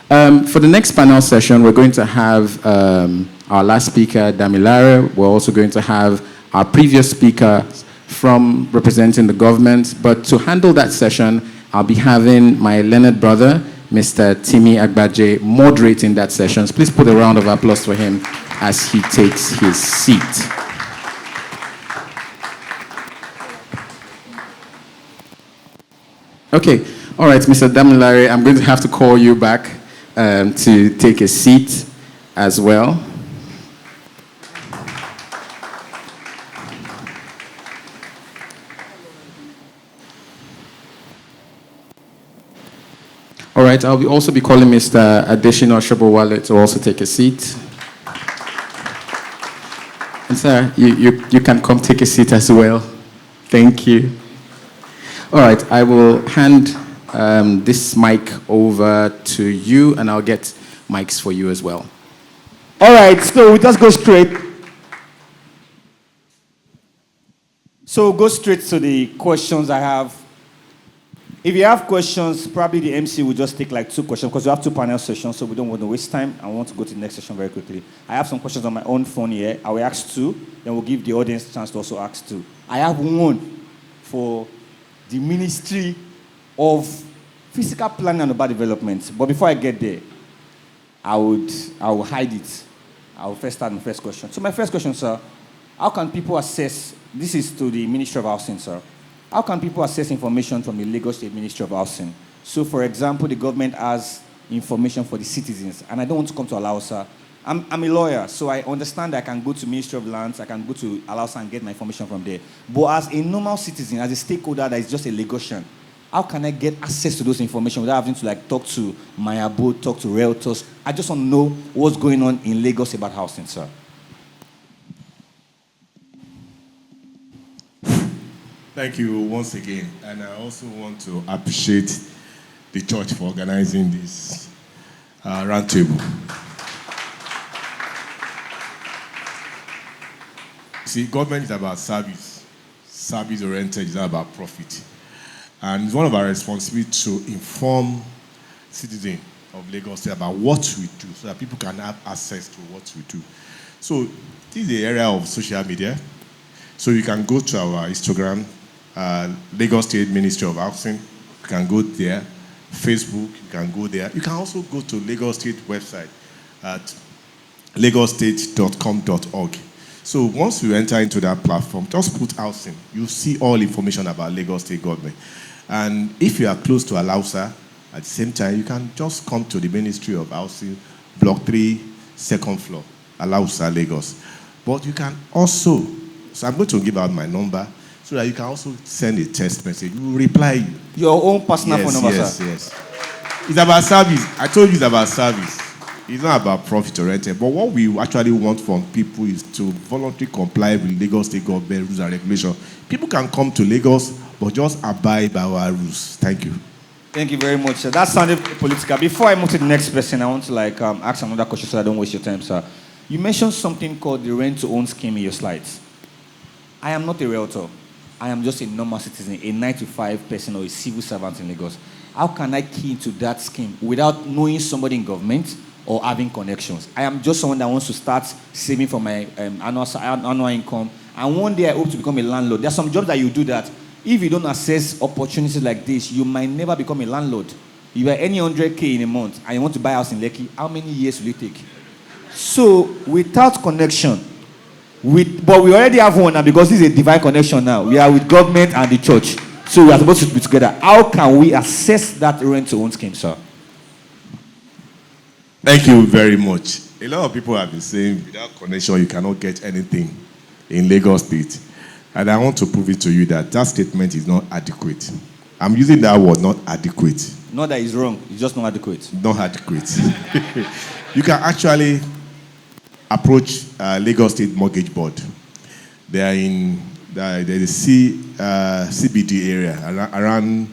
For the next panel session, we're going to have our last speaker, Damilare. We're also going to have our previous speaker from representing the government. But to handle that session, I'll be having my learned brother, Mr. Timi Agbaje, moderating that session. So please put a round of applause for him as he takes his seat. Okay, all right, Mr. Damilare, I'm going to have to call you back to take a seat as well. All right, I'll also be calling Mr. Adeshina Shobowale to also take a seat. And sir, you can come take a seat as well. Thank you. All right, I will hand this mic over to you, and I'll get mics for you as well. All right, so we just go straight. So go straight to the questions I have. If you have questions, probably the MC will just take like 2 questions because we have 2 panel sessions, so we don't want to waste time. I want to go to the next session very quickly. I have some questions on my own phone here. I will ask 2, then we'll give the audience a chance to also ask 2. I have one for the Ministry of Physical Planning and Urban Development. But before I get there, I will hide it. I will first start my first question. So my first question, sir, how can people access, this is to the Ministry of Housing, sir. How can people access information from the Lagos State Ministry of Housing? So, for example, the government has information for the citizens, and I don't want to come to Alausa. I'm a lawyer, so I understand I can go to Ministry of Lands, I can go to Alausa and get my information from there. But as a normal citizen, as a stakeholder that is just a Lagosian, how can I get access to those information without having to like talk to my abode, talk to realtors? I just want to know what's going on in Lagos about housing, sir. Thank you once again, and I also want to appreciate the church for organizing this roundtable. See, government is about service. Service-oriented is not about profit. And it's one of our responsibilities to inform citizens of Lagos State about what we do so that people can have access to what we do. So this is the area of social media. So you can go to our Instagram, Lagos State Ministry of Housing. You can go there. Facebook, you can go there. You can also go to Lagos State website at lagosstate.com.org. So once you enter into that platform, just put housing. You'll see all information about Lagos State government. And if you are close to Alausa, at the same time, you can just come to the Ministry of Housing, Block 3, 2nd floor, Alausa, Lagos. But you can also, so I'm going to give out my number, so that you can also send a text message. We will reply you. Your own personal phone number, sir? Yes. It's about service. I told you it's about service. It's not about profit-oriented. But what we actually want from people is to voluntarily comply with Lagos State government rules and regulations. People can come to Lagos, but just abide by our rules. Thank you. Thank you very much, sir. That sounded political. Before I move to the next person, I want to ask another question so I don't waste your time, sir. You mentioned something called the rent-to-own scheme in your slides. I am not a realtor. I am just a normal citizen, a 9-to-5 person or a civil servant in Lagos. How can I key into that scheme without knowing somebody in government or having connections? I am just someone that wants to start saving for my annual income. And one day I hope to become a landlord. There are some jobs that you do that. If you don't access opportunities like this, you might never become a landlord. If you are any 100K in a month and you want to buy a house in Lekki, how many years will it take? So without connection, but we already have one now because this is a divine connection now. We are with government and the church. So we are supposed to be together. How can we assess that rent-to-own scheme, sir? Thank you very much. A lot of people have been saying without connection you cannot get anything in Lagos State. And I want to prove it to you that that statement is not adequate. I'm using that word, not adequate. Not that it's wrong, it's just not adequate. Not adequate. You can actually approach Lagos State Mortgage Board. They are in the CBD area around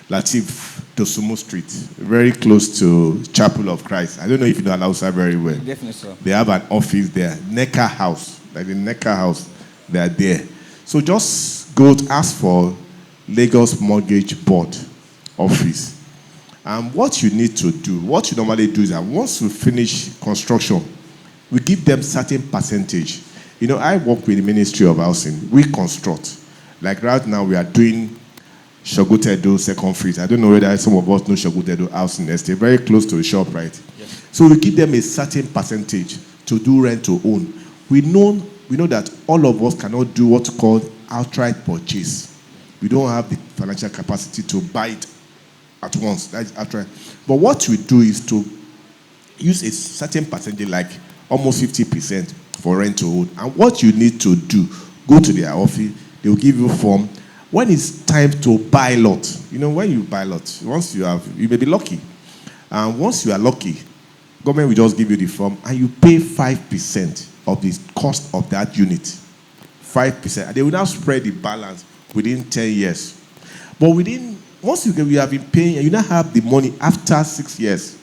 Latif Dosumu Street, very close to Chapel of Christ. I don't know if you know Alausa very well. Definitely, sir. They have an office there, Necker House, like the Necker House. They are there. So just go to ask for Lagos Mortgage Board office. And what you need to do, what you normally do is that once we finish construction, we give them certain percentage. You know, I work with the Ministry of Housing. We construct. Like right now, we are doing Shogutedo second phase. I don't know whether some of us know Shogutedo housing estate, very close to the shop, right? Yes. So we give them a certain percentage to do rent to own. We know that all of us cannot do what's called outright purchase. We don't have the financial capacity to buy it at once. That's outright. But what we do is to use a certain percentage, like almost 50% for rent to own. And what you need to do, go to their office, they will give you a form. When it's time to buy lot, when you buy lot, you may be lucky. And once you are lucky, government will just give you the form and you pay 5% of the cost of that unit. 5%. And they will now spread the balance within 10 years. But once you have been paying and you now have the money after 6 years,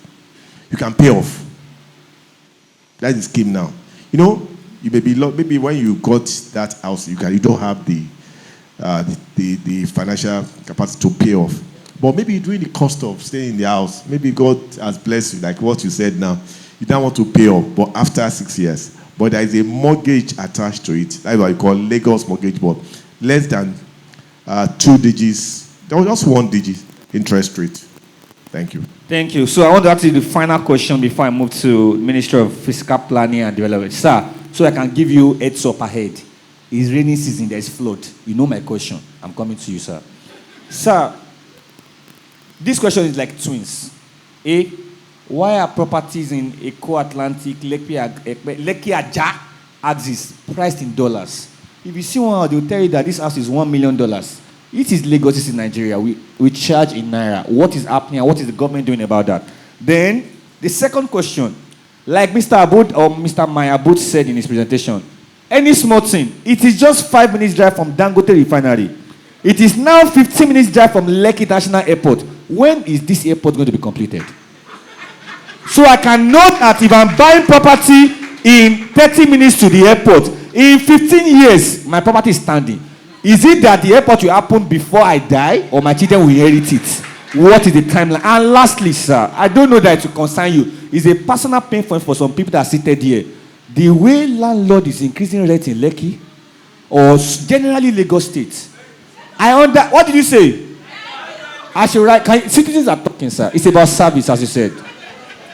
you can pay off. That is the scheme now. You may be maybe when you got that house, you don't have the financial capacity to pay off. But maybe during the cost of staying in the house, maybe God has blessed you, like what you said now. You don't want to pay off, but after 6 years. But there is a mortgage attached to it. That's what you call Lagos mortgage board. Less than 2 digits, just 1 digit interest rate. Thank you. Thank you. So I want to ask you the final question before I move to Ministry of Fiscal Planning and Development. Sir, so I can give you heads up ahead. It's rainy season, there's flood. You know my question. I'm coming to you, sir. Sir, this question is like twins. Why are properties in Eco Atlantic, Lekki Aja axis priced in dollars? If you see one, they'll tell you that this house is $1 million. It is Lagos, this is Nigeria. We charge in Naira. What is happening and what is the government doing about that? Then, the second question, like Mr. Abud or Mr. Mayabud said in his presentation, any small thing, it is just 5 minutes drive from Dangote Refinery. It is now 15 minutes drive from Lekki International Airport. When is this airport going to be completed? So I can know that if I'm buying property in 30 minutes to the airport, in 15 years, my property is standing. Is it that the airport will happen before I die or my children will inherit it? What is the timeline? And lastly, sir, I don't know that it will concern you. It's a personal pain point for some people that are seated here. The way landlord is increasing rent in Lekki or generally Lagos State. What did you say? I should write. Citizens are talking, sir. It's about service, as you said.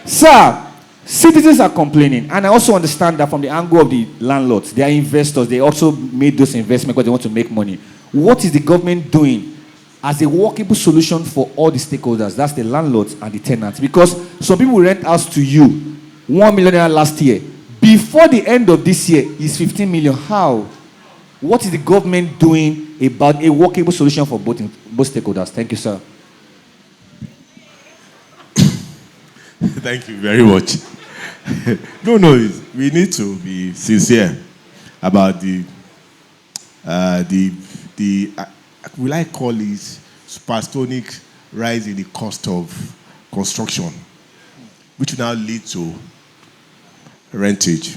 Sir, citizens are complaining, and I also understand that from the angle of the landlords, they are investors. They also made those investments because they want to make money. What is the government doing as a workable solution for all the stakeholders? That's the landlords and the tenants. Because some people rent house to you, 1 million last year. Before the end of this year, is 15 million. How? What is the government doing about a workable solution for both stakeholders? Thank you, sir. Thank you very much. No, we need to be sincere about will I call it supersonic rise in the cost of construction, which will now lead to rentage.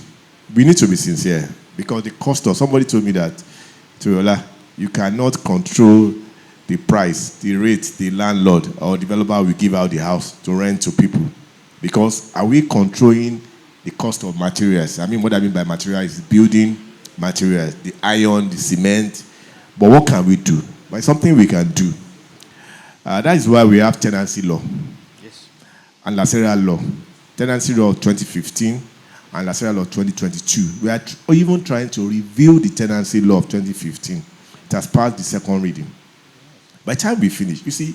We need to be sincere because the cost of, somebody told me that, Toyola, you cannot control the price, the rate, the landlord or developer will give out the house to rent to people. Because are we controlling the cost of materials? I mean, what I mean by materials is building materials, the iron, the cement. But what can we do? But something we can do. That is why we have tenancy law. Yes. And Lasera law. Tenancy law of 2015 and Lasera law of 2022. We are even trying to review the tenancy law of 2015. It has passed the second reading. By the time we finish, you see,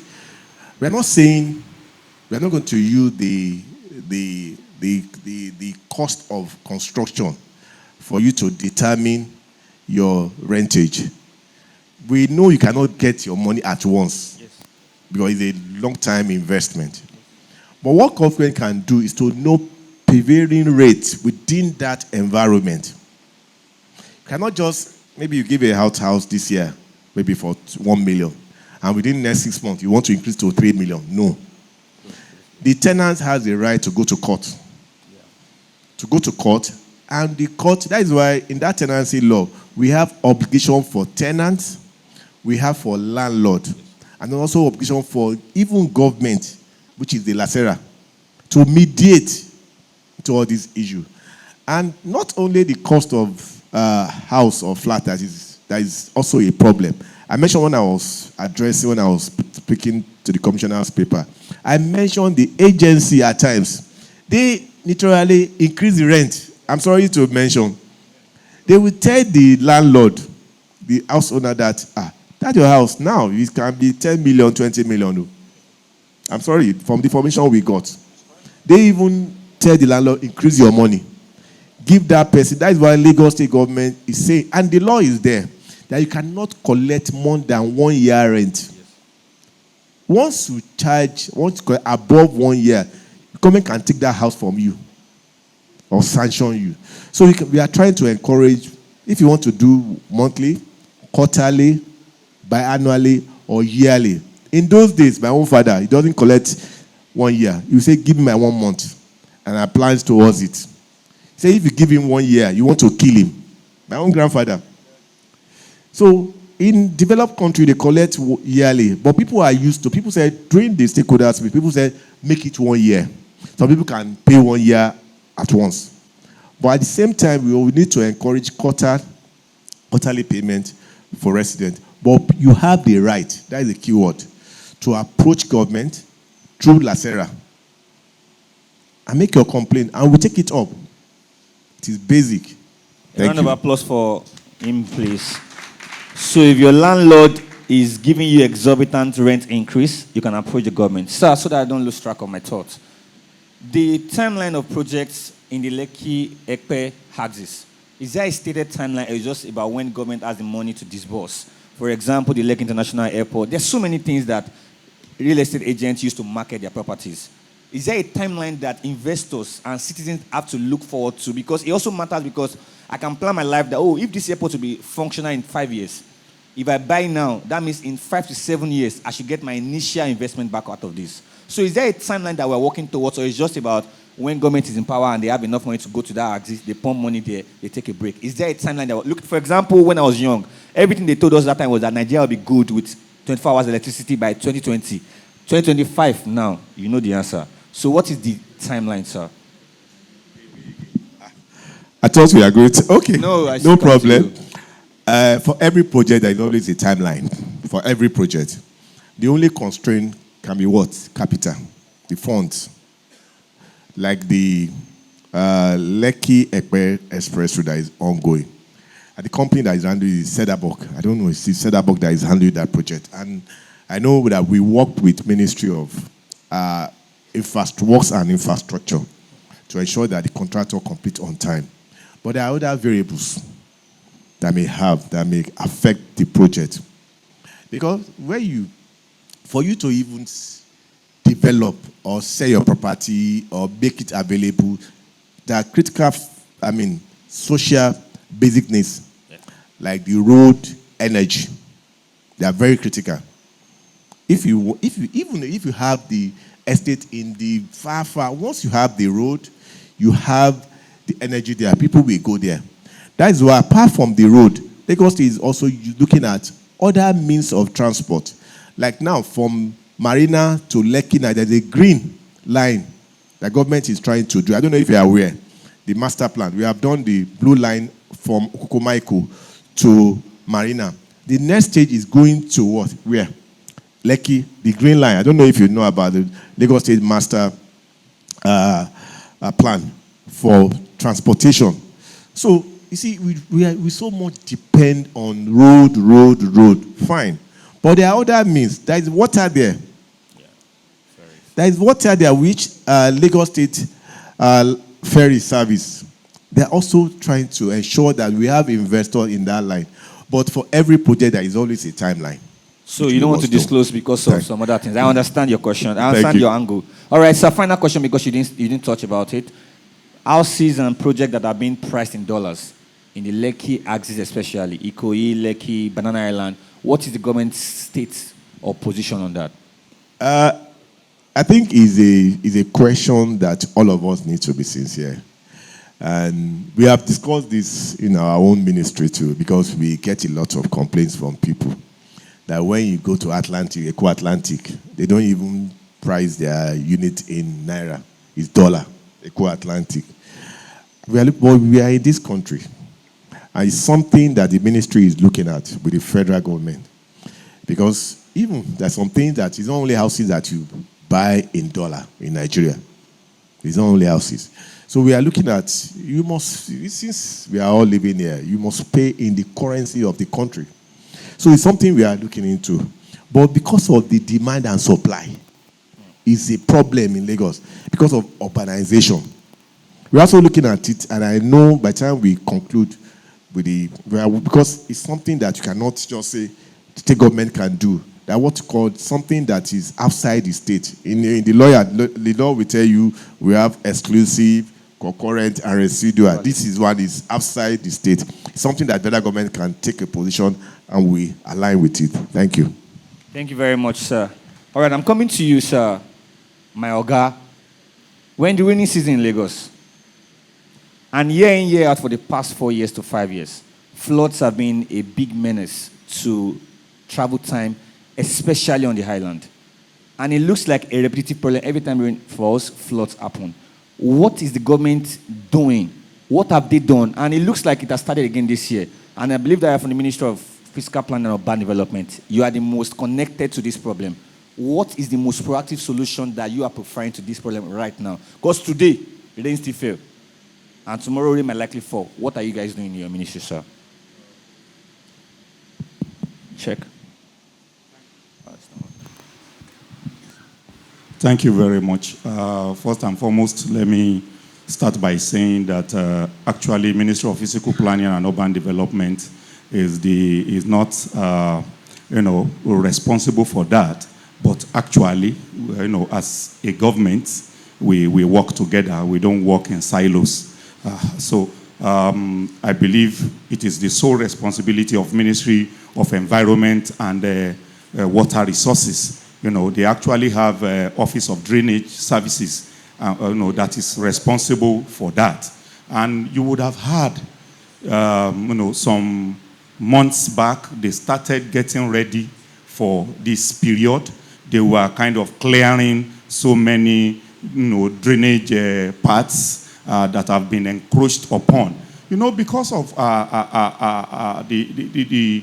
we are not saying we are not going to use the cost of construction for you to determine your rentage. We know you cannot get your money at once. Yes. Because it's a long-time investment. But what government can do is to know prevailing rates within that environment. You cannot just, maybe you give a house this year, maybe for 1 million, and within the next 6 months, you want to increase to 3 million. No. The tenant has the right to go to court. Yeah. To go to court, and the court, that is why in that tenancy law, we have obligation for tenants, we have for landlord, and also obligation for even government which is the Lacera, to mediate to all these issues. And not only the cost of house or flat that is also a problem. I mentioned when I was speaking to the commissioner's paper, I mentioned the agency at times. They literally increase the rent. I'm sorry to mention. They will tell the landlord, the house owner, that your house now, it can be 10 million, 20 million. I'm sorry, from the information we got. They even tell the landlord, increase your money. Give that person. That is why Lagos State government is saying, and the law is there, that you cannot collect more than 1 year rent. Yes. Once you collect above 1 year, the government can take that house from you or sanction you. So we are trying to encourage, if you want to do monthly, quarterly, biannually, or yearly. In those days, my own father, he doesn't collect 1 year. You say, give me my 1 month, and I plan towards it. Say, if you give him 1 year, you want to kill him. My own grandfather. So, in developed country, they collect yearly. But people are used to, people say, during the stakeholders, people say, make it 1 year. Some people can pay 1 year at once. But at the same time, we will need to encourage quarterly payment for residents. But you have the right, that is the key word, to approach government through Lacera and make your complaint, and we take it up. It is basic. A round of applause for him, please. So if your landlord is giving you exorbitant rent increase, you can approach the government. Sir, so that I don't lose track of my thoughts. The timeline of projects in the Lekki Ekpe axis, is there a stated timeline or is it just about when government has the money to disburse? For example, the Lekki International Airport. There's so many things that real estate agents use to market their properties. Is there a timeline that investors and citizens have to look forward to? Because it also matters, because I can plan my life that, if this airport will be functional in 5 years, if I buy now, that means in 5 to 7 years, I should get my initial investment back out of this. So is there a timeline that we're working towards, or is it just about when government is in power and they have enough money to go to that axis, they pump money there, they take a break? Is there a timeline that, look, for example, when I was young, everything they told us that time was that Nigeria will be good with 24 hours electricity by 2020. 2025 now, you know the answer. So what is the timeline, sir? I thought we agreed. Okay, no problem. For every project, there is always a timeline. For every project. The only constraint can be what? Capital. The funds. Like the Lekki Ekpe Express Road that is ongoing. And the company that is handling is Sedabok. I don't know if it's Sedabok that is handling that project. And I know that we worked with Ministry of Works and Infrastructure to ensure that the contractor complete on time. But there are other variables that may affect the project. Because for you to even develop or sell your property or make it available, there are critical, social basic needs, like the road, energy. They are very critical. If you have the estate in the far, once you have the road, you have the energy there, people will go there. That is why, apart from the road, Lagos State is also looking at other means of transport. Like now, from Marina to Lekki, now there's a green line the government is trying to do. I don't know if you are aware. The master plan. We have done the blue line from Okumaiko to Marina. The next stage is going to what? Where? Lekki, the green line. I don't know if you know about the Lagos State master plan for transportation. So, you see, we so much depend on road. Fine. But there are other means. There is water there. Yeah. There is water there, which Lagos State ferry service. They're also trying to ensure that we have investors in that line. But for every project, there is always a timeline. So you don't want to disclose because of some other things. I understand your question. I understand your angle. All right, so final question, because you didn't touch about it. Houses and projects that are being priced in dollars, in the Lekki axis especially, Ikoyi, Lekki, Banana Island, what is the government's state or position on that? I think is a question that all of us need to be sincere. And we have discussed this in our own ministry too, because we get a lot of complaints from people that when you go to Atlantic, Eco-Atlantic, they don't even price their unit in naira. It's dollar, Eco Atlantic. But we are in this country. And it's something that the ministry is looking at with the federal government. Because even there's some things that it's not only houses that you buy in dollar in Nigeria. It's not only houses. So we are looking at, you must, since we are all living here, you must pay in the currency of the country. So it's something we are looking into. But because of the demand and supply, it's a problem in Lagos because of urbanization. We're also looking at it, and I know by the time we conclude with because it's something that you cannot just say the state government can do. That what's called something that is outside the state. In the law will tell you we have exclusive, concurrent, and residual. Right. This is one is outside the state. It's something that the federal government can take a position, and we align with it. Thank you. Thank you very much, sir. All right, I'm coming to you, sir. My Oga. When the rainy season in Lagos, and year in, year out for the past 4 years to 5 years, floods have been a big menace to travel time, especially on the highland. And it looks like a repetitive problem every time rain falls, floods happen. What is the government doing? What have they done? And it looks like it has started again this year. And I believe that from the Ministry of Fiscal Planning and Urban Development, you are the most connected to this problem. What is the most proactive solution that you are preferring to this problem right now? Because today, rain still fail. And tomorrow rain might likely fall. What are you guys doing in your ministry, sir? Check. Thank you very much. First and foremost, let me start by saying that actually Ministry of Physical Planning and Urban Development is not responsible for that, but actually, as a government, we work together. We don't work in silos. So I believe it is the sole responsibility of Ministry of Environment and Water Resources. They actually have Office of Drainage Services, that is responsible for that. And you would have heard, some months back, they started getting ready for this period. They were kind of clearing so many, drainage parts that have been encroached upon. Because of the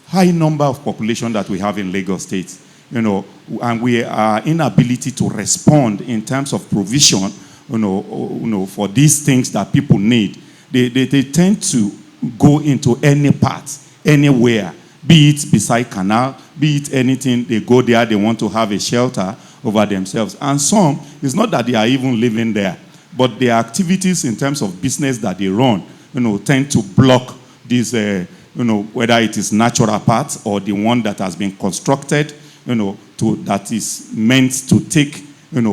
high number of population that we have in Lagos State, and we are inability to respond in terms of provision, for these things that people need. They tend to go into any part, anywhere, be it beside canal, be it anything. They go there, they want to have a shelter over themselves. And some, it's not that they are even living there, but their activities in terms of business that they run, tend to block these, whether it is natural parts or the one that has been constructed, that is meant to take,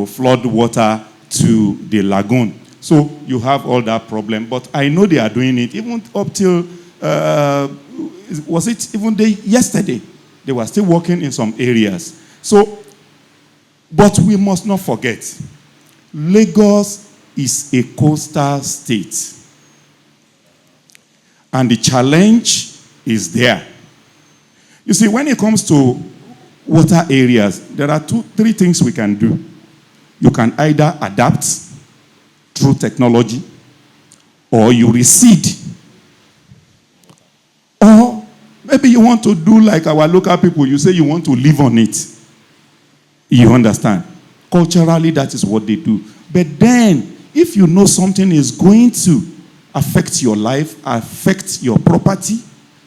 flood water to the lagoon. So you have all that problem. But I know they are doing it even up till, was it even yesterday? They were still working in some areas. So, but we must not forget, Lagos is a coastal state. And the challenge is there. You see, when it comes to water areas, there are 3 things we can do. You can either adapt through technology, or you recede. Or maybe you want to do like our local people, you say you want to live on it. You understand? Culturally, that is what they do. But then, if you know something is going to affect your life, affect your property,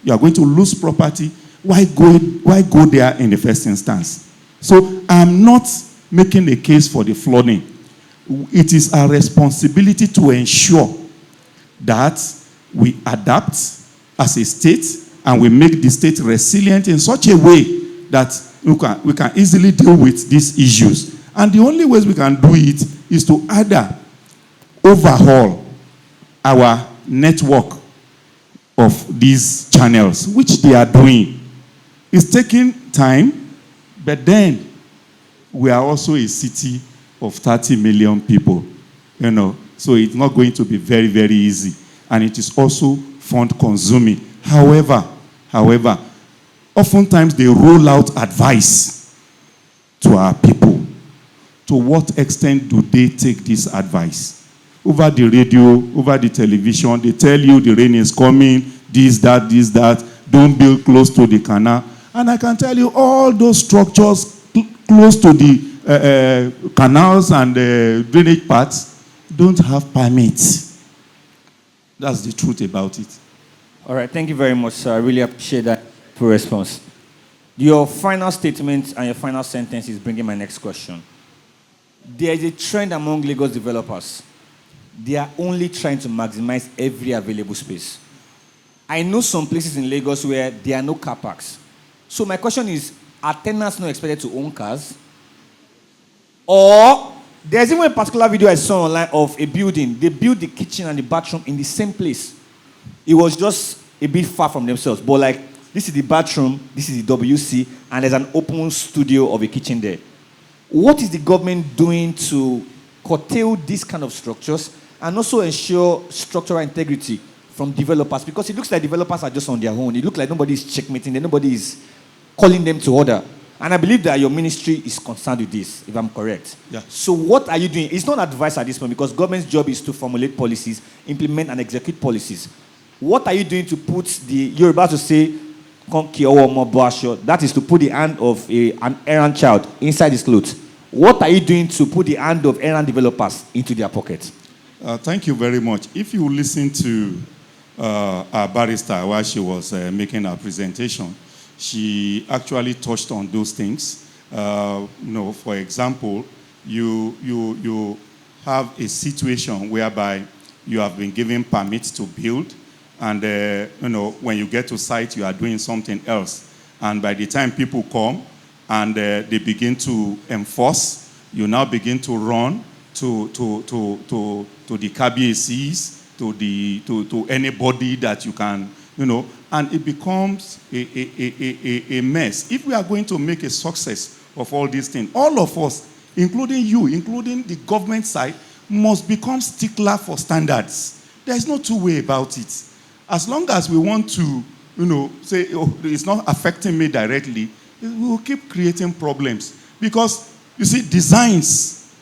you are going to lose property, why go there in the first instance? So I'm not making a case for the flooding. It is our responsibility to ensure that we adapt as a state and we make the state resilient in such a way that we can easily deal with these issues. And the only ways we can do it is to either overhaul our network of these channels, which they are doing. It's taking time, but then we are also a city of 30 million people, so it's not going to be very, very easy. And it is also fund consuming. However, oftentimes they roll out advice to our people. to what extent do they take this advice? Over the radio, over the television, they tell you the rain is coming, this, that, don't build close to the canal. And I can tell you all those structures close to the canals and drainage paths don't have permits. That's the truth about it. All right, thank you very much, sir. I really appreciate that response. Your final statement and your final sentence is bringing my next question. There is a trend among Lagos developers. They are only trying to maximize every available space. I know some places in Lagos where there are no car parks. So my question is, are tenants not expected to own cars? Or there's even a particular video I saw online of a building. They built the kitchen and the bathroom in the same place. It was just a bit far from themselves. But like, this is the bathroom, this is the WC, and there's an open studio of a kitchen there. What is the government doing to curtail these kind of structures and also ensure structural integrity from developers? Because it looks like developers are just on their own. It looks like nobody is checkmating them, nobody is calling them to order. And I believe that your ministry is concerned with this, if I'm correct. Yeah. So what are you doing? It's not advice at this point because government's job is to formulate policies, implement and execute policies. What are you doing to put you're about to say, that is to put the hand of an errand child inside his clothes. What are you doing to put the hand of errand developers into their pockets? Thank you very much. If you listen to our barrister while she was making her presentation, she actually touched on those things. For example, you have a situation whereby you have been given permits to build, and when you get to site, you are doing something else. And by the time people come and they begin to enforce, you now begin to run to the KBACs, to anybody that you can, and it becomes a mess. If we are going to make a success of all these things, all of us, including you, including the government side, must become stickler for standards. There's no two way about it. As long as we want to, say, it's not affecting me directly, we will keep creating problems. Because, you see, designs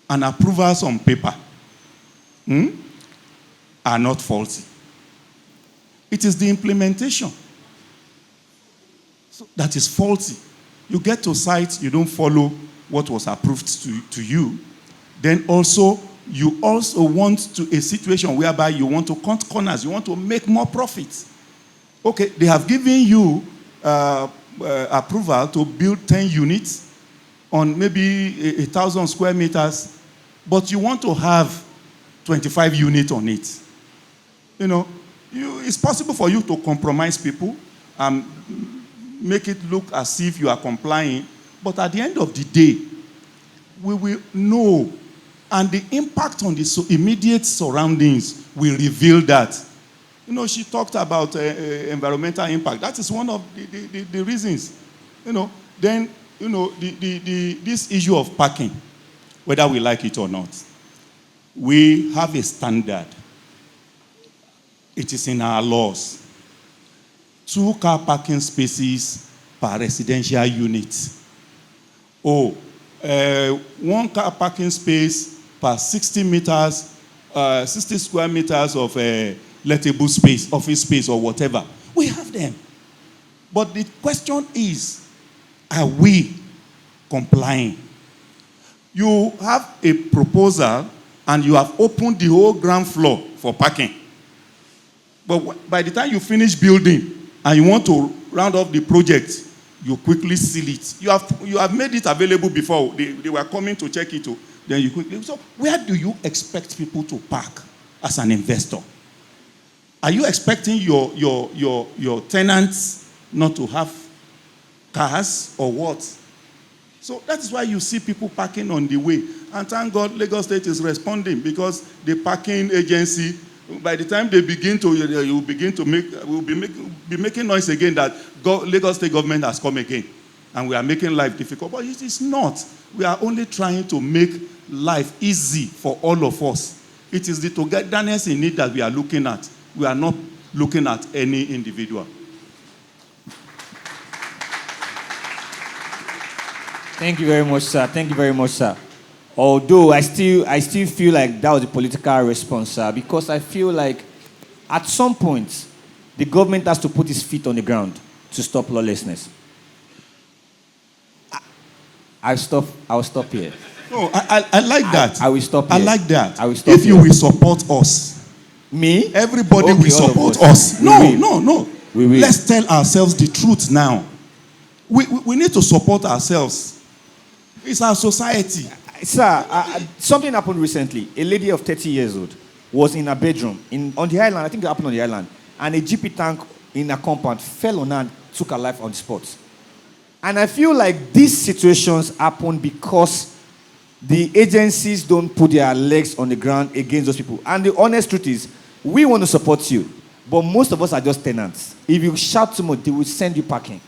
and approvals on paper are not faulty. It is the implementation that is faulty. You get to site, you don't follow what was approved to you. Then also, you also want to a situation whereby you want to cut corners, you want to make more profits. Okay, they have given you approval to build 10 units on maybe 1,000 square meters, but you want to have 25 units on it. It's possible for you to compromise people and make it look as if you are complying, but at the end of the day, we will know, and the impact on the immediate surroundings will reveal that. She talked about environmental impact. That is one of the reasons. Then, this issue of parking, whether we like it or not, we have a standard. It is in our laws. 2 car parking spaces per residential unit. 1 car parking space per 60 meters, 60 square meters of lettable space, office space or whatever. We have them. But the question is, are we complying? You have a proposal and you have opened the whole ground floor for parking. But by the time you finish building and you want to round off the project, you quickly seal it. You have made it available before. They were coming to check it. Then you quickly. So where do you expect people to park as an investor? Are you expecting your tenants not to have cars or what? So that is why you see people parking on the way. And thank God Lagos State is responding, because the parking agency, by the time they begin to, will be making noise again that Lagos State government has come again. And we are making life difficult. But it is not. We are only trying to make life easy for all of us. It is the togetherness in it that we are looking at. We are not looking at any individual. Thank you very much, sir. Thank you very much, sir. Although I still feel like that was a political response, sir, because I feel like at some point the government has to put its feet on the ground to stop lawlessness. I'll stop here. No, I like that. I will stop I here. like that. I will stop if you here. will support us, Me? everybody Okay, will all of support us. us. We No, will. no, no. We will. Let's tell ourselves the truth now. We need to support ourselves. It's our society. Sir, something happened recently. A lady of 30 years old was in her bedroom on the island. I think it happened on the island. And a GP tank in her compound fell on her and took her life on the spot. And I feel like these situations happen because the agencies don't put their legs on the ground against those people. And the honest truth is, we want to support you, but most of us are just tenants. If you shout too much, they will send you packing.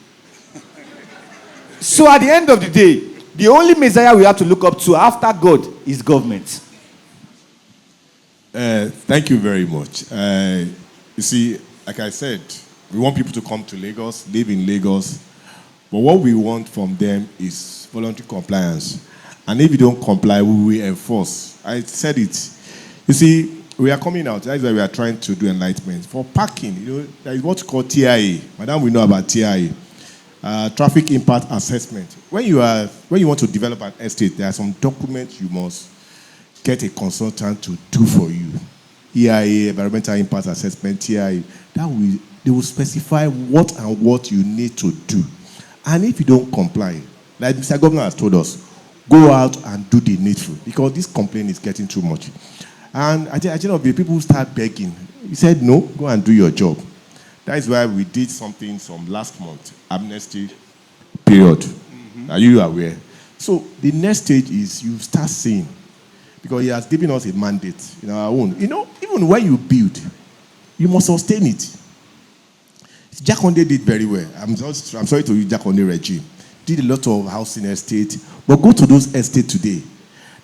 So at the end of the day, the only Messiah we have to look up to after God is government. Thank you very much. You see, like I said, we want people to come to Lagos, live in Lagos, but what we want from them is voluntary compliance. And if you don't comply, we will enforce. I said it. You see, we are coming out. That's why we are trying to do enlightenment. For parking, there is what's called TIA. Madam, we know about TIA. Traffic impact assessment. When you want to develop an estate, there are some documents you must get a consultant to do for you. EIA, environmental impact assessment, TIA. They will specify what and what you need to do. And if you don't comply, like Mr. Governor has told us, go out and do the needful, because this complaint is getting too much. And at the end of the day, people start begging. He said, no, go and do your job. That is why we did something some last month, amnesty period. Mm-hmm. Are you aware? So the next stage is you start seeing, because he has given us a mandate in our own. Even when you build, you must sustain it. Jakonde did very well. I'm sorry to use Jakonde regime. Did a lot of housing estate, but go to those estates today.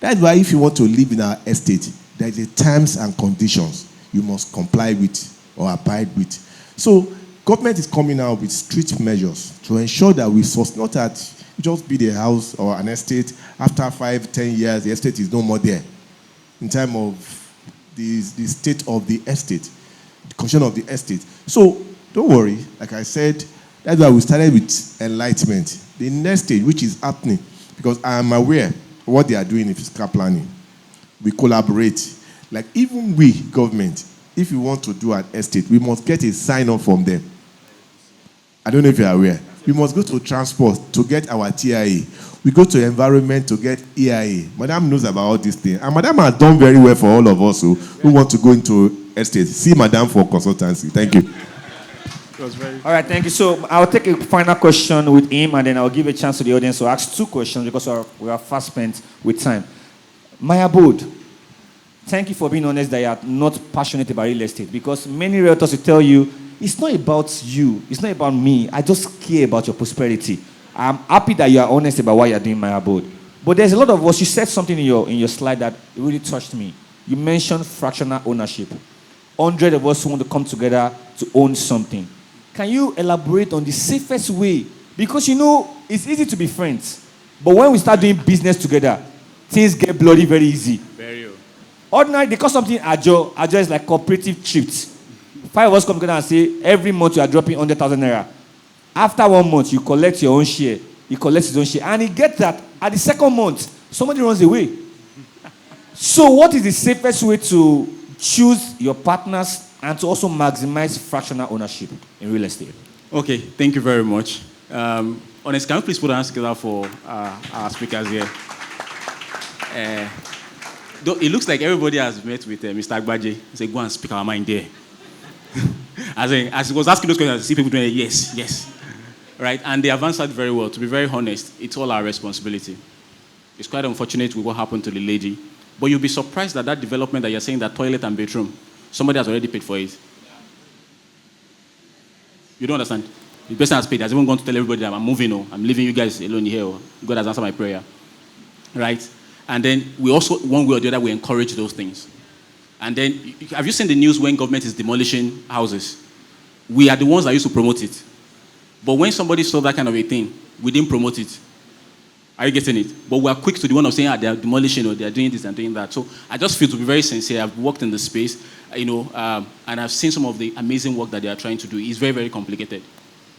That's why if you want to live in our estate, there is a terms and conditions you must comply with or abide with. So government is coming out with strict measures to ensure that we sustain, not that just be the house or an estate. After 5-10 years, the estate is no more there. In terms of the state of the estate, the condition of the estate. So don't worry, like I said, that's why we started with enlightenment. The next stage, which is happening, because I am aware of what they are doing in fiscal planning. We collaborate. Like even we, government, if we want to do an estate, we must get a sign-off from them. I don't know if you're aware. We must go to transport to get our TIA. We go to environment to get EIA. Madam knows about all these things. And Madam has done very well for all of us who want to go into estate. See Madam for consultancy. Thank you. All right, thank you. So I'll take a final question with him, and then I'll give a chance to the audience to ask 2 questions because we are fast spent with time. My abode, thank you for being honest that you are not passionate about real estate, because many realtors will tell you, it's not about you, it's not about me, I just care about your prosperity. I'm happy that you are honest about why you're doing my abode. But there's a lot of us, you said something in your slide that really touched me. You mentioned fractional ownership. 100 of us want to come together to own something. Can you elaborate on the safest way? Because it's easy to be friends, but when we start doing business together, things get bloody very easy. Very. Ordinary, they call something ajo. Ajo is like cooperative trips. 5 of us come together and say, every month you are dropping 100,000 naira. After 1 month, you collect your own share. He collects his own share. And he gets that. At the second month, somebody runs away. So what is the safest way to choose your partners and to also maximize fractional ownership in real estate? Okay, thank you very much. Honest, can you please put a hand together for our speakers here? It looks like everybody has met with Mr. Agbaje. He said, go and speak our mind there. As he was asking those questions, I see people doing it, yes. Right? And they have answered very well. To be very honest, it's all our responsibility. It's quite unfortunate with what happened to the lady. But you'll be surprised that development that you're saying, that toilet and bedroom, somebody has already paid for it. You don't understand? The person has paid. Has even gone to tell everybody that I'm moving, or I'm leaving you guys alone here, or God has answered my prayer. Right? And then we also, one way or the other, we encourage those things. And then, have you seen the news when government is demolishing houses? We are the ones that used to promote it. But when somebody saw that kind of a thing, we didn't promote it. Are you getting it? But we are quick to the one of saying, they are demolishing or they are doing this and doing that. So I just feel, to be very sincere, I've worked in the space, and I've seen some of the amazing work that they are trying to do. It's very, very complicated.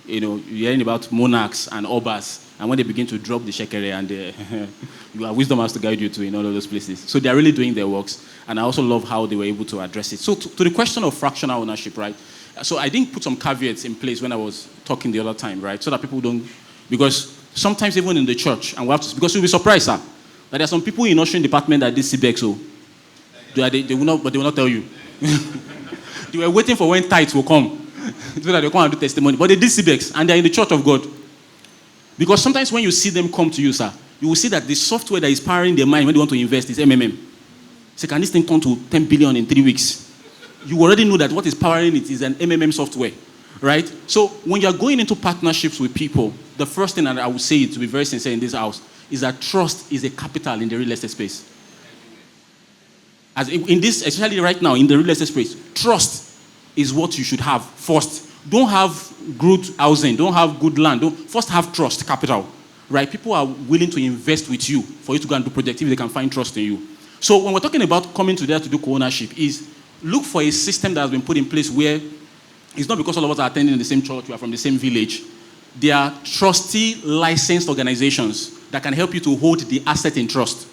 You're hearing about monarchs and obas, and when they begin to drop the shekere, and you have wisdom has to guide you to in all of those places. So they are really doing their works, and I also love how they were able to address it. So to the question of fractional ownership, right? So I didn't put some caveats in place when I was talking the other time, right? So that people don't, because sometimes even in the church, and we have to, because you'll be surprised, sir, that there are some people in ushering department that did CBEX, so they will not, but they will not tell you. They were waiting for when tithes will come, so that they come and do testimony. But they did CBEX, and they're in the church of God. Because sometimes when you see them come to you, sir, you will see that the software that is powering their mind when they want to invest is MMM. So can this thing turn to 10 billion in 3 weeks? You already know that what is powering it is an MMM software, right? So when you're going into partnerships with people, the first thing that I would say, to be very sincere in this house, is that trust is a capital in the real estate space. As in this, especially right now in the real estate space, trust is what you should have first. Don't have good housing, don't have good land. First have trust capital, right? People are willing to invest with you for you to go and do projects if they can find trust in you. So when we're talking about coming together to do co-ownership, is look for a system that has been put in place where it's not because all of us are attending the same church, we are from the same village. They are trustee licensed organizations that can help you to hold the asset in trust.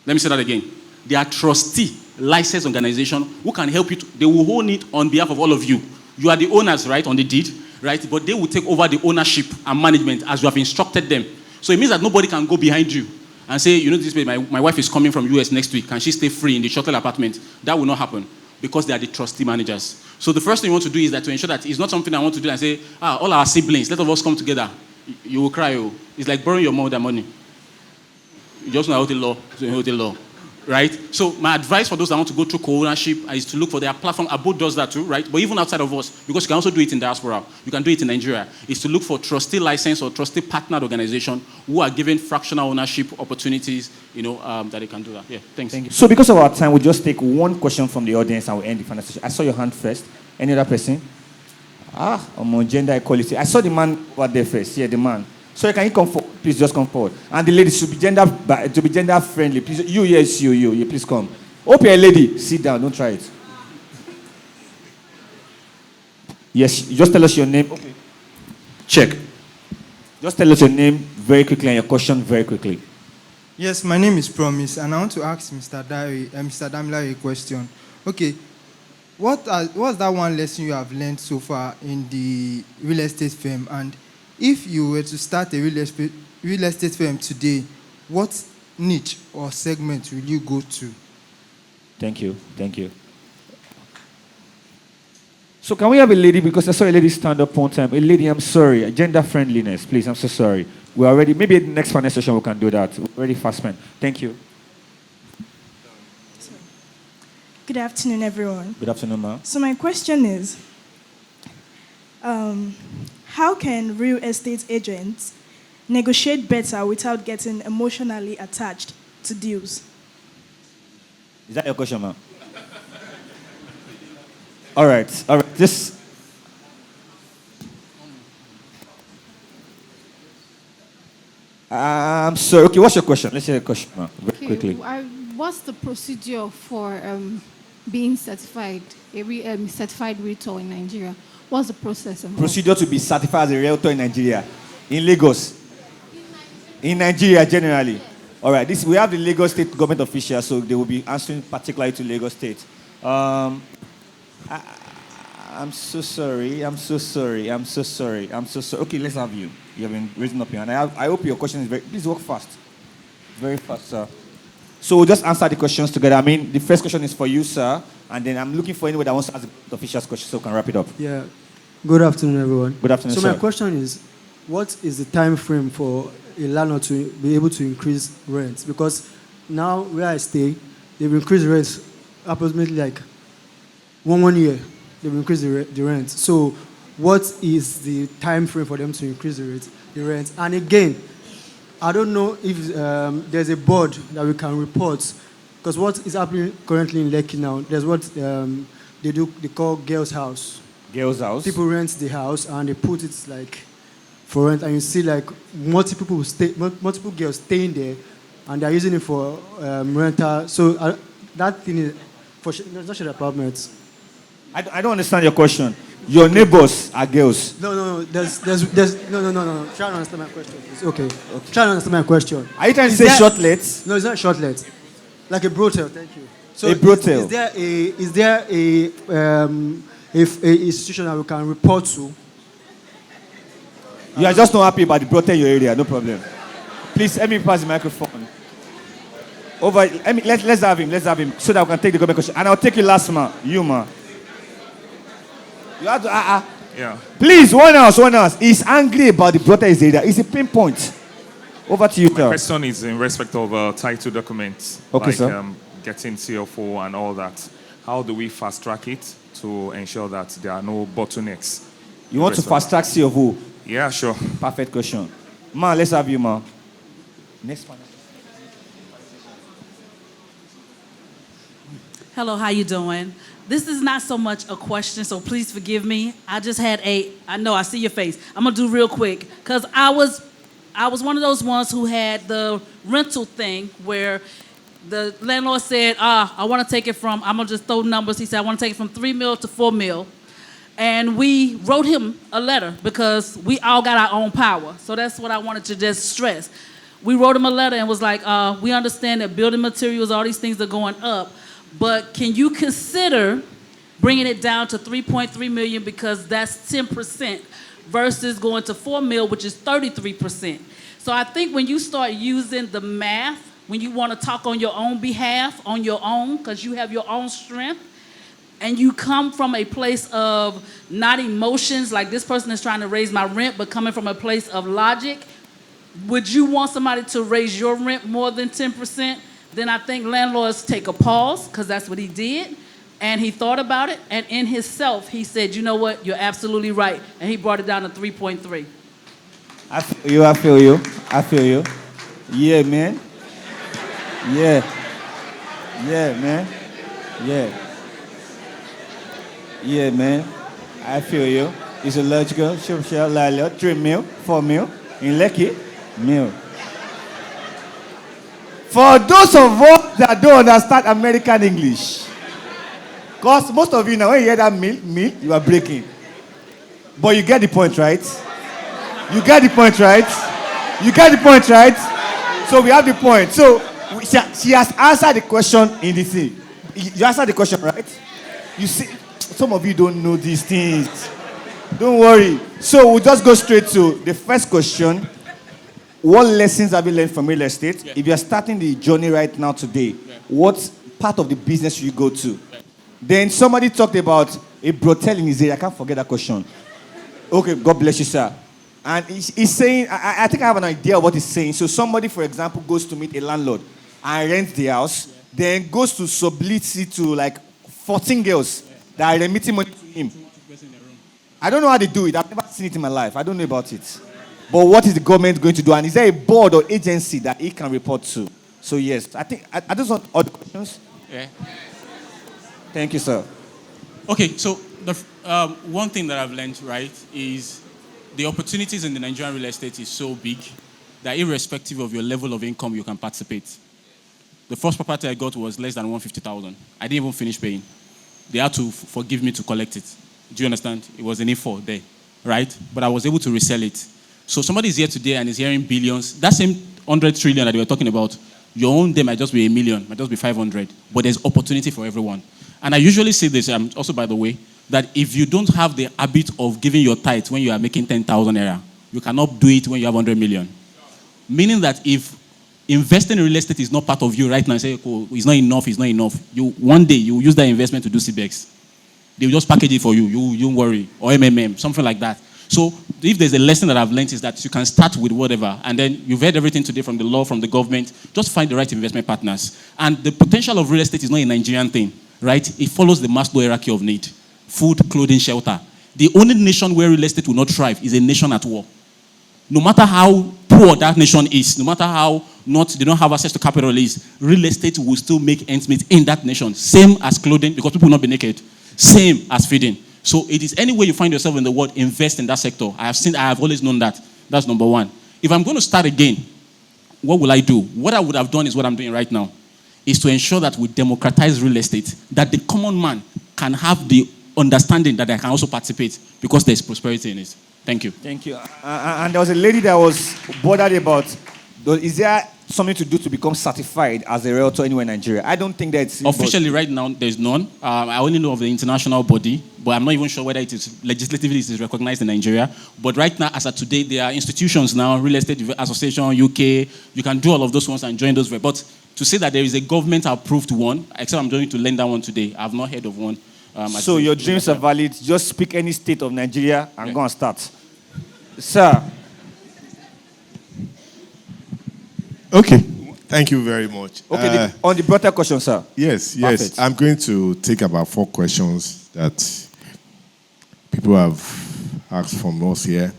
Let me say that again. They are trustee licensed organization who can help you. They will own it on behalf of all of you. You are the owners, right, on the deed, right? But they will take over the ownership and management as you have instructed them. So it means that nobody can go behind you and say, this way, my wife is coming from US next week. Can she stay free in the shuttle apartment? That will not happen because they are the trustee managers. So the first thing you want to do is that to ensure that it's not something I want to do and say, all our siblings, let us come together. You will cry. Oh. It's like borrowing your mother money. You just know how to law. Right? So my advice for those that want to go through co-ownership is to look for their platform. Abode does that too, right? But even outside of us, because you can also do it in diaspora, you can do it in Nigeria, is to look for trustee license or trustee partnered organization who are given fractional ownership opportunities, that they can do that. Yeah, thanks. Thank you. So because of our time, we'll just take one question from the audience and we'll end the final session. I saw your hand first. Any other person? On gender equality. I saw the man over there first. Yeah, the man. So can you come forward? Please just come forward. And the lady should be gender friendly. Please, you. Please come. Hope you're a lady. Sit down. Don't try it. Yes, just tell us your name. Okay. Check. Just tell us your name very quickly and your question very quickly. Yes, my name is Promise, and I want to ask Mr. Damilare a question. Okay, what's that one lesson you have learned so far in the real estate firm? And if you were to start a real estate firm today, what niche or segment will you go to? Thank you. So can we have a lady, because I saw a lady stand up one time. A lady, I'm sorry, gender friendliness, please, I'm so sorry. We're already, maybe the next final session we can do that. We're already fast spent. Thank you. Good afternoon, everyone. Good afternoon, ma'am. So my question is, how can real estate agents negotiate better without getting emotionally attached to deals? Is that your question, ma'am? All right. This. I'm sorry. Okay, what's your question? Let's hear your question, ma'am. Very quickly. What's the procedure for being certified, certified realtor in Nigeria? What's the process involved? Procedure to be certified as a realtor in Nigeria, in Lagos, in Nigeria generally. All right. We have the Lagos State government officials, so they will be answering particularly to Lagos State. I'm so sorry. Okay, let's have you. You have been raising up your hand. I hope your question is please work fast. Very fast, sir. So we'll just answer the questions together. I mean, the first question is for you, sir. And then I'm looking for anyone that wants to ask the official's question so we can wrap it up. Yeah. Good afternoon, everyone. Good afternoon, sir. So my question is, what is the time frame for a landlord to be able to increase rents? Because now where I stay, they've increased rents approximately like one year. They've increased the rent. So what is the time frame for them to increase the rent? And again, I don't know if there's a board that we can report, because what is happening currently in Lekki now, there's what they call girls' house. Girls' house? People rent the house and they put it like for rent, and you see like multiple girls staying there, and they're using it for rental. So that thing is for not shared apartments. I don't understand your question. Your neighbors are girls. No. There's no. Try to understand my question. It's okay. Try to understand my question. Are you trying to say shortlets? No, it's not shortlet. Like a brothel. Thank you. So a brothel. Is there a institution that we can report to? You are just not happy about the brothel in your area. No problem. Please let me pass the microphone. Let's have him so that we can take the government question. And I'll take you last, man. You, man. You have to, Yeah. Please, one else. He's angry about the brothel in his area. It's a pinpoint. Over to you, My sir. question is in respect of title documents. Okay, like, sir. Getting CFO and all that. How do we fast track it to ensure that there are no bottlenecks? You want to fast track CFO? Yeah, sure. Perfect question. Man, let's have you, man. Next one. Hello, how you doing? This is not so much a question, so please forgive me. I just had I know, I see your face. I'm gonna do real quick, because I was one of those ones who had the rental thing where the landlord said, I wanna take it from, I'm gonna just throw numbers. He said, I wanna take it from 3 mil to 4 mil. And we wrote him a letter because we all got our own power. So that's what I wanted to just stress. We wrote him a letter and was like, we understand that building materials, all these things are going up, but can you consider bringing it down to 3.3 million because that's 10% versus going to 4 mil, which is 33%. So I think when you start using the math, when you want to talk on your own behalf, on your own, because you have your own strength, and you come from a place of not emotions, like this person is trying to raise my rent, but coming from a place of logic, would you want somebody to raise your rent more than 10%? Then I think landlords take a pause, because that's what he did. And he thought about it, and in himself, he said, you know what, you're absolutely right. And he brought it down to 3.3. I feel you. Yeah, man. Yeah, man. Yeah, man. I feel you. It's a logical, sure, 3 mil, 4 mil. In Lekki, mil. For those of us that don't understand American English, because most of you now, when you hear that mil, you are breaking. But you get the point, right? You get the point, right? So we have the point. So she has answered the question in the thing. You answered the question, right? You see, some of you don't know these things. Don't worry. So we'll just go straight to the first question. What lessons have you learned from real estate? Yeah. If you're starting the journey right now today, what part of the business should you go to? Then somebody talked about a brothel in his area. I can't forget that question. Okay, God bless you, sir. And he's saying, I think I have an idea of what he's saying. So somebody, for example, goes to meet a landlord and rents the house, then goes to sublet it to like 14 girls that are remitting money to him. I don't know how they do it. I've never seen it in my life. I don't know about it. But what is the government going to do? And is there a board or agency that it can report to? So yes, I think, I just want other questions. Yeah. Thank you, sir. Okay, so the one thing that I've learned, right, is the opportunities in the Nigerian real estate is so big that irrespective of your level of income, you can participate. The first property I got was less than 150,000. I didn't even finish paying. They had to forgive me to collect it. Do you understand? It was an A4 there, right? But I was able to resell it. So somebody is here today and is hearing billions. That same 100 trillion that we were talking about, your own day might just be 1 million, might just be 500. But there's opportunity for everyone. And I usually say this, also by the way, that if you don't have the habit of giving your tithe when you are making 10,000 naira, you cannot do it when you have 100 million. Meaning that if investing in real estate is not part of you right now, say, oh, it's not enough, one day you will use that investment to do CBEX. They will just package it for you. You won't worry. Or MMM, something like that. So if there's a lesson that I've learned is that you can start with whatever, and then you've heard everything today from the law, from the government, just find the right investment partners. And the potential of real estate is not a Nigerian thing, right? It follows the Maslow hierarchy of need. Food, clothing, shelter. The only nation where real estate will not thrive is a nation at war. No matter how poor that nation is, no matter how they don't have access to capital is, real estate will still make ends meet in that nation. Same as clothing, because people will not be naked. Same as feeding. So it is any way you find yourself in the world, invest in that sector. I have always known that. That's number one. If I'm going to start again, what will I do? What I would have done is what I'm doing right now, is to ensure that we democratize real estate, that the common man can have the understanding that I can also participate because there's prosperity in it. Thank you. Thank you. And there was a lady that was bothered about, is there something to do to become certified as a realtor anywhere in Nigeria? I don't think that's... Officially, right now, there's none. I only know of the international body, but I'm not even sure whether it is legislatively it is recognized in Nigeria. But right now, as of today, there are institutions now, Real Estate Association, UK. You can do all of those ones and join those. But to say that there is a government-approved one, except I'm going to learn that one today, I've not heard of one. So your dreams are valid. Just pick any state of Nigeria and go and start. Sir. Okay. Thank you very much. Okay, on the broader question, sir. Yes. Perfect. I'm going to take about 4 questions that people have asked from us here.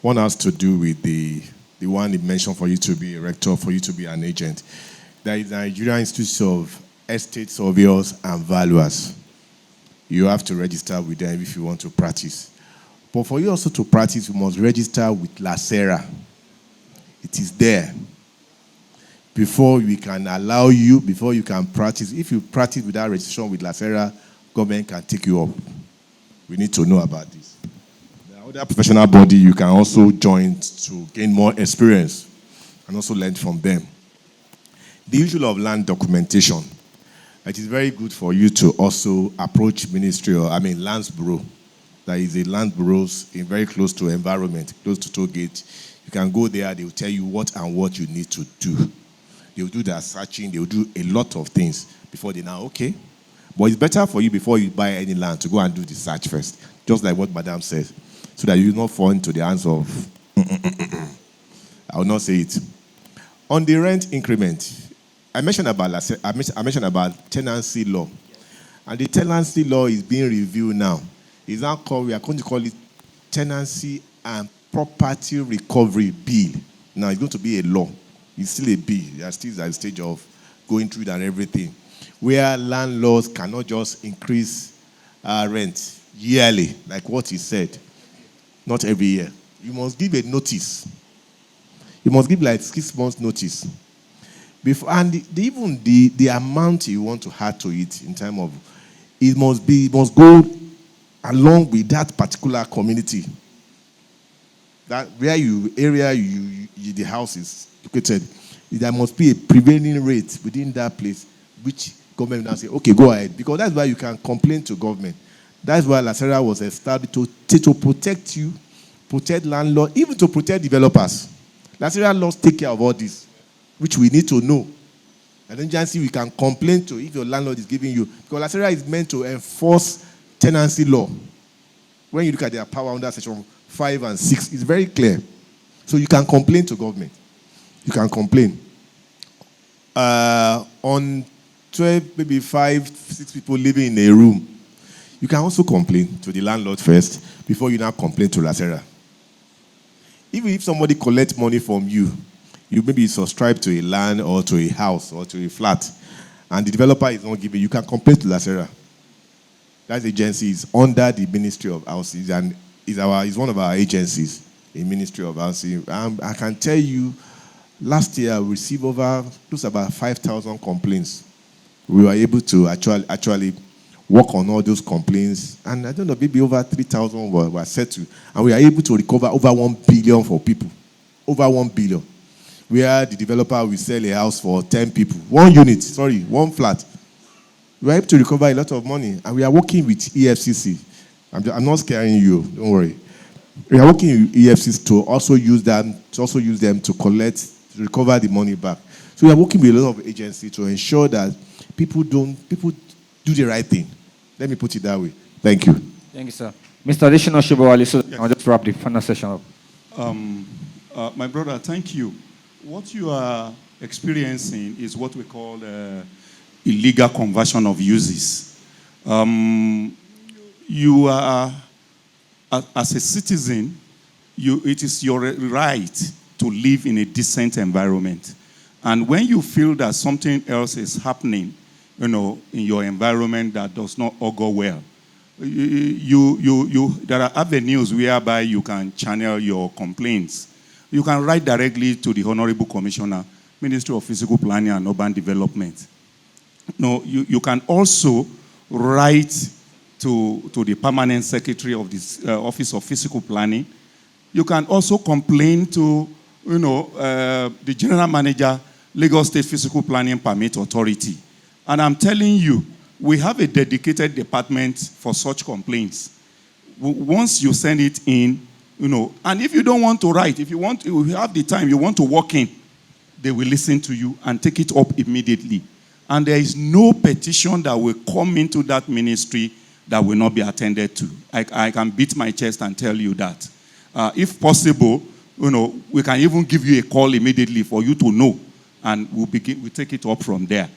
One has to do with the one he mentioned for you to be a rector, for you to be an agent. There is the Nigerian Institute of Estate Surveyors and Valuers. You have to register with them if you want to practice. But for you also to practice, you must register with LASERA. It is there. Before we can allow you, before you can practice, if you practice without registration with LASERA, government can take you up. We need to know about this. The other professional body you can also join to gain more experience and also learn from them. The issue of land documentation. It is very good for you to also approach Lands Bureau. There is a land bureaus very close to environment, close to toll gate. You can go there, they will tell you what you need to do. They will do their searching, they will do a lot of things before they now, okay. But it's better for you before you buy any land to go and do the search first, just like what Madam says, so that you will not fall into the hands of, I will not say it. On the rent increment, I mentioned about tenancy law. And the tenancy law is being reviewed now. We are going to call it Tenancy and Property Recovery Bill. Now, it's going to be a law. It's still a bill. They are still at the stage of going through it and everything. Where landlords cannot just increase rent yearly, like what he said. Not every year. You must give a notice. You must give like 6 months notice. Even the amount you want to add to it in terms of, it must go along with that particular community. That where the house is located, there must be a prevailing rate within that place, which government now say, okay, go ahead. Because that's why you can complain to government. That's why LASERA was established to protect you, protect landlords, even to protect developers. LASERA laws take care of all this, which we need to know. And then just see we can complain to if your landlord is giving you. Because LASERA is meant to enforce tenancy law. When you look at their power under section 5 and 6, it's very clear. So you can complain to government. You can complain. On 12, maybe 5, 6 people living in a room, you can also complain to the landlord first before you now complain to LASERA. Even if somebody collects money from you, you maybe subscribe to a land or to a house or to a flat, and the developer is not giving, you can complain to LASERA. That agency is under the Ministry of Housing and is one of our agencies in Ministry of Housing. I can tell you, last year we received about 5,000 complaints. We were able to actually work on all those complaints, and I don't know, maybe over 3,000 were settled, and we are able to recover over 1 billion for people. Over 1 billion. Where the developer will sell a house for 10 people. 1 flat. We are able to recover a lot of money, and we are working with EFCC. I'm not scaring you, don't worry. We are working with EFCC to also use them to recover the money back. So we are working with a lot of agencies to ensure that people do the right thing. Let me put it that way. Thank you. Thank you, sir. Mr. Additional Shibawali, so I'll just wrap the final session up. My brother, thank you. What you are experiencing is what we call illegal conversion of uses. You are, as a citizen, it is your right to live in a decent environment. And when you feel that something else is happening, in your environment that does not augur well, there are avenues whereby you can channel your complaints you can write directly to the Honorable Commissioner, Ministry of Physical Planning and Urban Development. No, you can also write to the Permanent Secretary of the Office of Physical Planning. You can also complain to, the General Manager, Lagos State Physical Planning Permit Authority. And I'm telling you, we have a dedicated department for such complaints. Once you send it in, and if you don't want to write, if you have the time, you want to walk in, they will listen to you and take it up immediately. And there is no petition that will come into that ministry that will not be attended to. I can beat my chest and tell you that. If possible, we can even give you a call immediately for you to know, and we'll take it up from there.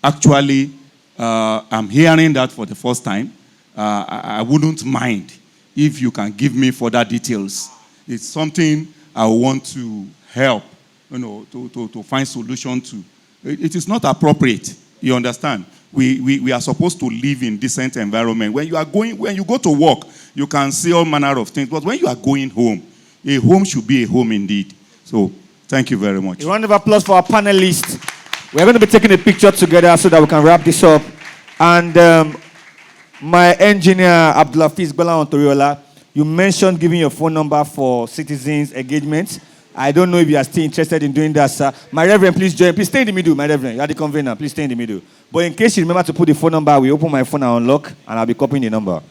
Actually, I'm hearing that for the first time. I wouldn't mind if you can give me further details. It's something I want to help, to find solution to. It is not appropriate. You understand? We are supposed to live in decent environment. When you go to work, you can see all manner of things. But when you are going home, a home should be a home indeed. So, thank you very much. A round of applause for our panelists. We're going to be taking a picture together so that we can wrap this up. And my engineer, Abdulafiz Bala Ontoriola, you mentioned giving your phone number for citizens' engagement. I don't know if you are still interested in doing that, sir. My Reverend, please join. Please stay in the middle, my Reverend. You are the convener. Please stay in the middle. But in case you remember to put the phone number, we open my phone and unlock, and I'll be copying the number.